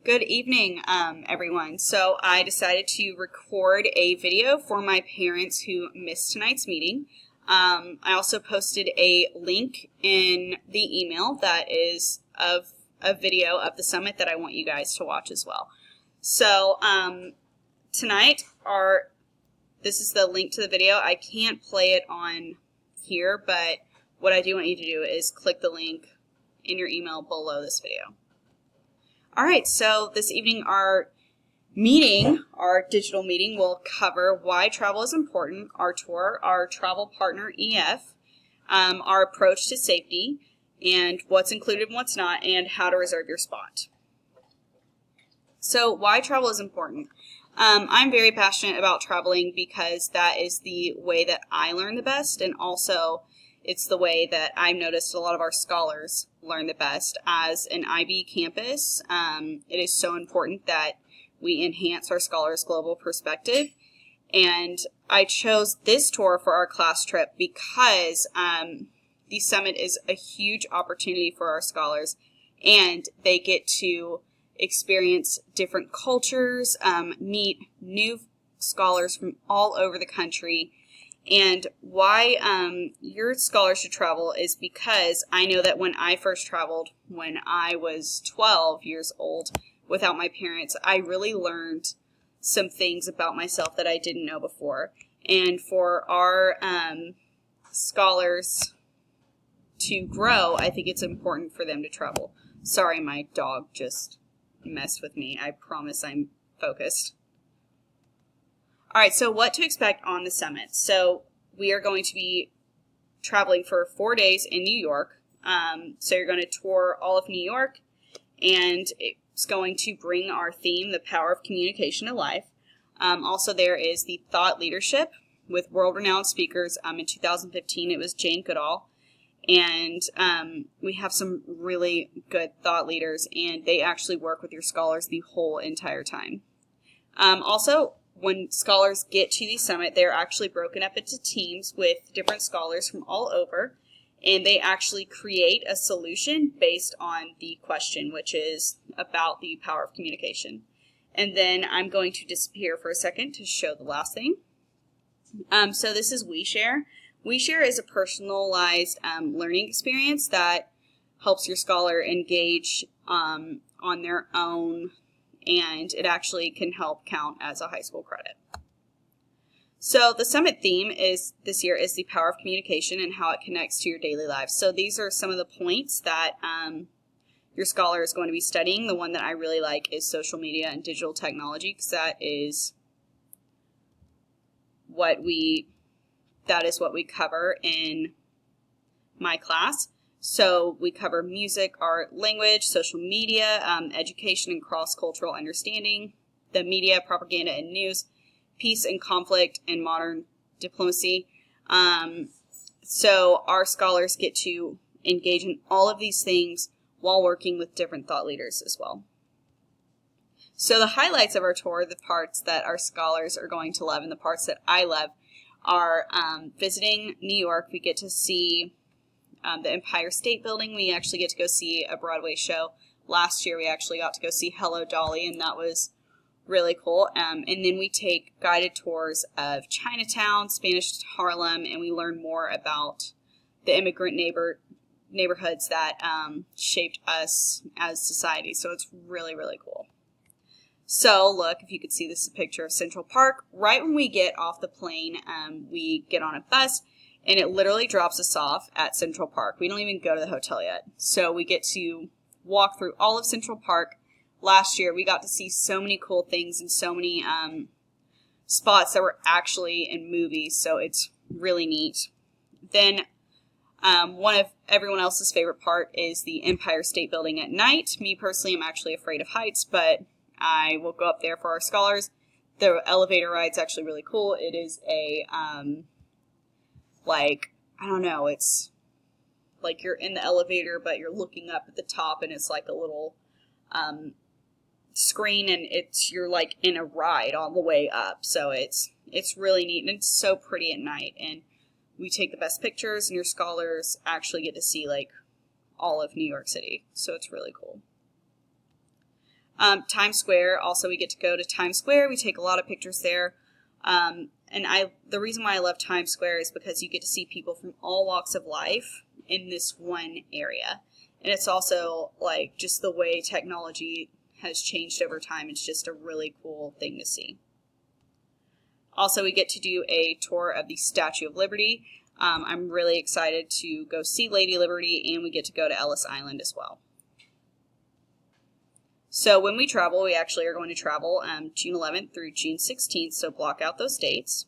Good evening, everyone. So I decided to record a video for my parents who missed tonight's meeting. I also posted a link in the email that is of a video of the summit that I want you guys to watch as well. So tonight, this is the link to the video. I can't play it on here, but what I do want you to do is click the link in your email below this video. All right, so this evening our digital meeting, will cover why travel is important, our tour, our travel partner EF, our approach to safety, and what's included and what's not, and how to reserve your spot. So why travel is important. I'm very passionate about traveling because that is the way that I learn the best, and also it's the way that I've noticed a lot of our scholars learn the best. As an IB campus, it is so important that we enhance our scholars' global perspective. And I chose this tour for our class trip because the summit is a huge opportunity for our scholars, and they get to experience different cultures, meet new scholars from all over the country. And why your scholars should travel is because I know that when I first traveled, when I was 12 years old without my parents, I really learned some things about myself that I didn't know before. And for our scholars to grow, I think it's important for them to travel. Sorry, my dog just messed with me. I promise I'm focused. All right, so what to expect on the summit. So we are going to be traveling for 4 days in New York. So you're going to tour all of New York, and it's going to bring our theme, the power of communication, to life. Also, there is the thought leadership with world-renowned speakers. In 2015, it was Jane Goodall. And we have some really good thought leaders, and they actually work with your scholars the whole entire time. Also, when scholars get to the summit, they're actually broken up into teams with different scholars from all over, and they actually create a solution based on the question, which is about the power of communication. And then I'm going to disappear for a second to show the last thing. So this is WeShare. WeShare is a personalized learning experience that helps your scholar engage on their own, and it actually can help count as a high school credit. So the summit theme this year is the power of communication and how it connects to your daily lives. So these are some of the points that your scholar is going to be studying. The one that I really like is social media and digital technology, because that is what we cover in my class. So we cover music, art, language, social media, education and cross-cultural understanding, the media, propaganda and news, peace and conflict, and modern diplomacy. So our scholars get to engage in all of these things while working with different thought leaders as well. So the highlights of our tour, the parts that our scholars are going to love and the parts that I love, are visiting New York. We get to see the Empire State Building. We actually get to go see a Broadway show. Last year we actually got to go see Hello Dolly, and that was really cool. And then we take guided tours of Chinatown, Spanish Harlem, and we learn more about the immigrant neighborhoods that shaped us as society. So it's really, really cool. So look, if you could see, this is a picture of Central Park. Right when we get off the plane, we get on a bus, and it literally drops us off at Central Park. We don't even go to the hotel yet. So we get to walk through all of Central Park. Last year, we got to see so many cool things and so many spots that were actually in movies. So it's really neat. Then one of everyone else's favorite part is the Empire State Building at night. Me personally, I'm actually afraid of heights, but I will go up there for our scholars. The elevator ride's actually really cool. It is a, I don't know, it's like you're in the elevator, but you're looking up at the top, and it's like a little screen, and you're like in a ride on the way up. So it's really neat, and it's so pretty at night. And we take the best pictures, and your scholars actually get to see like all of New York City. So it's really cool. Times Square, also we get to go to Times Square. We take a lot of pictures there. And the reason why I love Times Square is because you get to see people from all walks of life in this one area. And it's also like just the way technology has changed over time. It's just a really cool thing to see. Also, we get to do a tour of the Statue of Liberty. I'm really excited to go see Lady Liberty, and we get to go to Ellis Island as well. So when we travel, we actually are going to travel June 11th through June 16th, so block out those dates.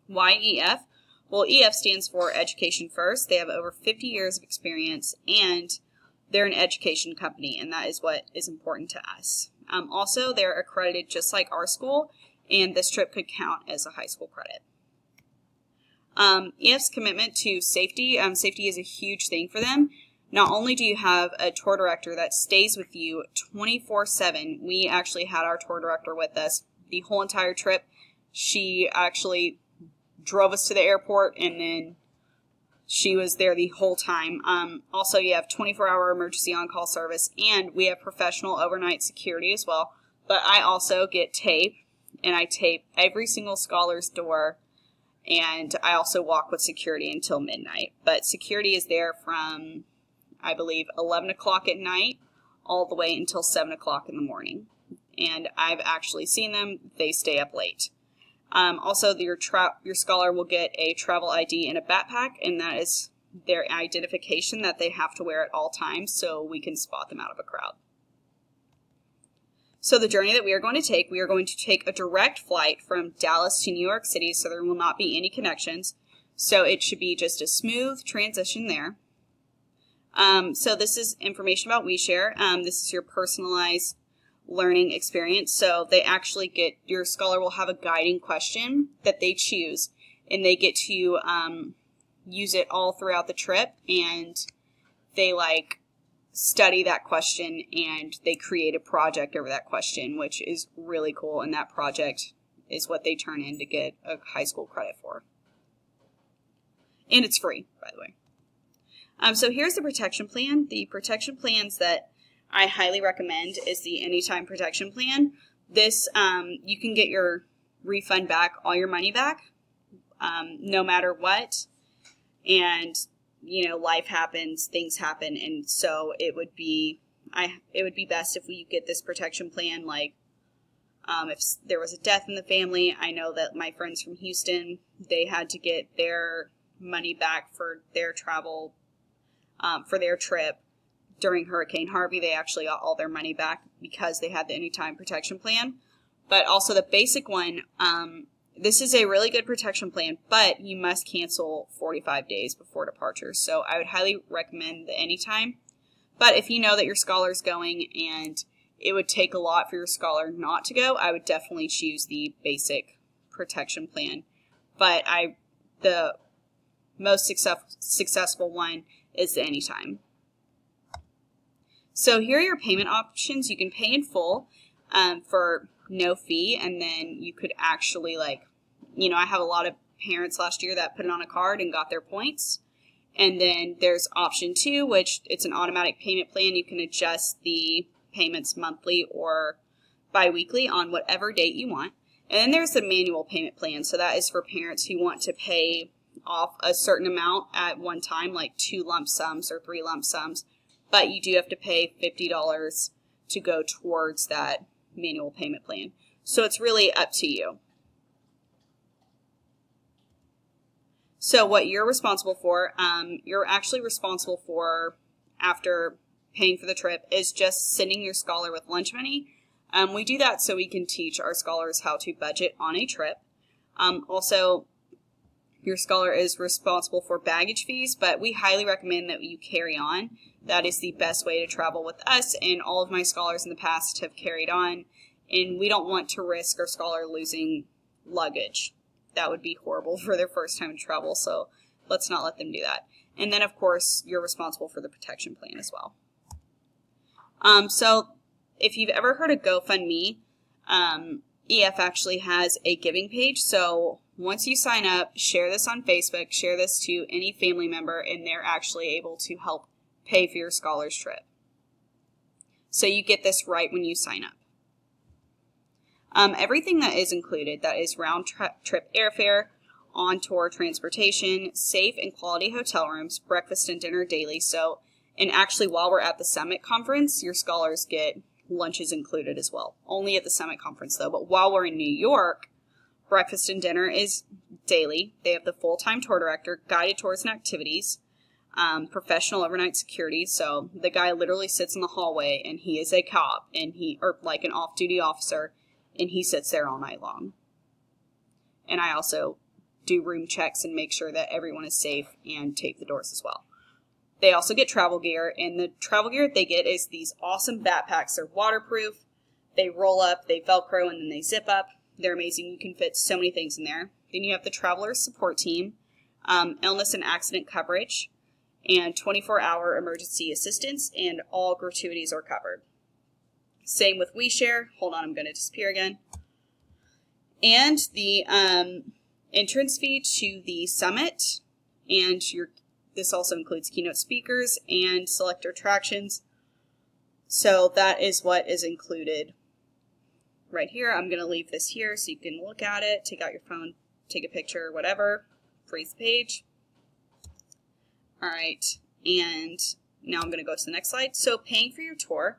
Why EF? Well, EF stands for Education First. They have over 50 years of experience, and they're an education company, and that is what is important to us. Also, they're accredited just like our school, and this trip could count as a high school credit. EF's commitment to safety. Safety is a huge thing for them. Not only do you have a tour director that stays with you 24/7, we actually had our tour director with us the whole entire trip. She actually drove us to the airport, and then she was there the whole time. Also, you have 24-hour emergency on-call service, and we have professional overnight security as well. But I also get tape, and I tape every single scholar's door, and I also walk with security until midnight. But security is there from, I believe, 11 o'clock at night all the way until 7 o'clock in the morning. And I've actually seen them. They stay up late. Also, your scholar will get a travel ID in a backpack, and that is their identification that they have to wear at all times so we can spot them out of a crowd. So the journey that we are going to take a direct flight from Dallas to New York City, so there will not be any connections. So it should be just a smooth transition there. So this is information about WeShare. This is your personalized learning experience. So they actually get, your scholar will have a guiding question that they choose, and they get to use it all throughout the trip, and they study that question, and they create a project over that question, which is really cool, and that project is what they turn in to get a high school credit for. And it's free, by the way. So here's the protection plan. The protection plans that I highly recommend is the Anytime Protection Plan. This, you can get your refund back, all your money back, no matter what. And you know, life happens, things happen, and so it would be best if we get this protection plan. Like, if there was a death in the family, I know that my friends from Houston, they had to get their money back for their travel, for their trip during Hurricane Harvey. They actually got all their money back because they had the Anytime Protection Plan. But also the basic one, this is a really good protection plan, but you must cancel 45 days before departure. So I would highly recommend the Anytime. But if you know that your scholar's going and it would take a lot for your scholar not to go, I would definitely choose the basic protection plan. But the most successful one is the Anytime. So here are your payment options. You can pay in full for no fee, and then you could actually, I have a lot of parents last year that put it on a card and got their points. And then there's option 2, which it's an automatic payment plan. You can adjust the payments monthly or bi-weekly on whatever date you want. And then there's the manual payment plan. So that is for parents who want to pay off a certain amount at one time, like 2 lump sums or 3 lump sums. But you do have to pay $50 to go towards that manual payment plan. So it's really up to you. So what you're responsible for, you're actually responsible for, after paying for the trip, is just sending your scholar with lunch money. We do that so we can teach our scholars how to budget on a trip. Also, your scholar is responsible for baggage fees, but we highly recommend that you carry on. That is the best way to travel with us, and all of my scholars in the past have carried on, and we don't want to risk our scholar losing luggage. That would be horrible for their first time to travel, so let's not let them do that. And then, of course, you're responsible for the protection plan as well. So if you've ever heard of GoFundMe, EF actually has a giving page. So once you sign up, share this on Facebook, share this to any family member, and they're actually able to help pay for your scholar's trip. So you get this right when you sign up. Everything that is included, that is round trip airfare, on-tour transportation, safe and quality hotel rooms, breakfast and dinner daily. So, and actually while we're at the Summit Conference, your scholars get lunches included as well. Only at the Summit Conference though, but while we're in New York, breakfast and dinner is daily. They have the full-time tour director, guided tours and activities, professional overnight security. So the guy literally sits in the hallway and he is a cop or like an off-duty officer, and he sits there all night long. And I also do room checks and make sure that everyone is safe and tape the doors as well. They also get travel gear, and the travel gear they get is these awesome backpacks. They're waterproof, they roll up, they Velcro, and then they zip up. They're amazing. You can fit so many things in there. Then you have the traveler support team, illness and accident coverage, and 24-hour emergency assistance, and all gratuities are covered. Same with WeShare. Hold on, I'm going to disappear again. And the entrance fee to the summit, and this also includes keynote speakers and select attractions. So that is what is included right here. I'm going to leave this here so you can look at it, take out your phone, take a picture, whatever, freeze the page. All right, and now I'm going to go to the next slide. So paying for your tour,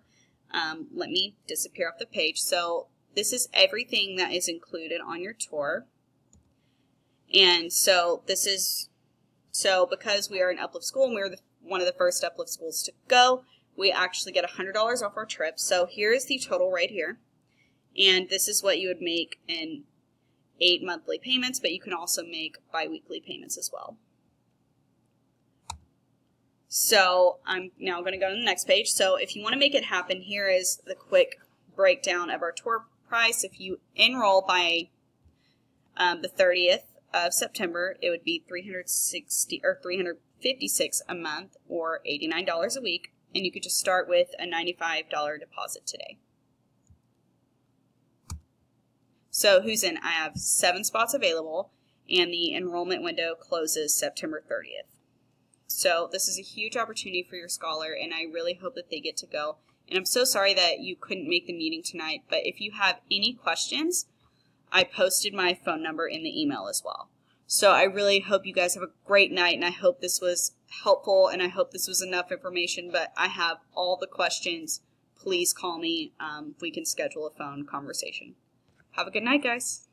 let me disappear off the page. So this is everything that is included on your tour. And so because we are an Uplift school and we were one of the first Uplift schools to go, we actually get $100 off our trip. So here is the total right here. And this is what you would make in 8 monthly payments, but you can also make bi-weekly payments as well. So I'm now going to go to the next page. So if you want to make it happen, here is the quick breakdown of our tour price. If you enroll by the 30th of September, it would be $356 a month or $89 a week, and you could just start with a $95 deposit today. So who's in? I have 7 spots available, and the enrollment window closes September 30th. So this is a huge opportunity for your scholar, and I really hope that they get to go. And I'm so sorry that you couldn't make the meeting tonight, but if you have any questions, I posted my phone number in the email as well. So I really hope you guys have a great night, and I hope this was helpful, and I hope this was enough information, but I have all the questions. Please call me. We can schedule a phone conversation. Have a good night, guys.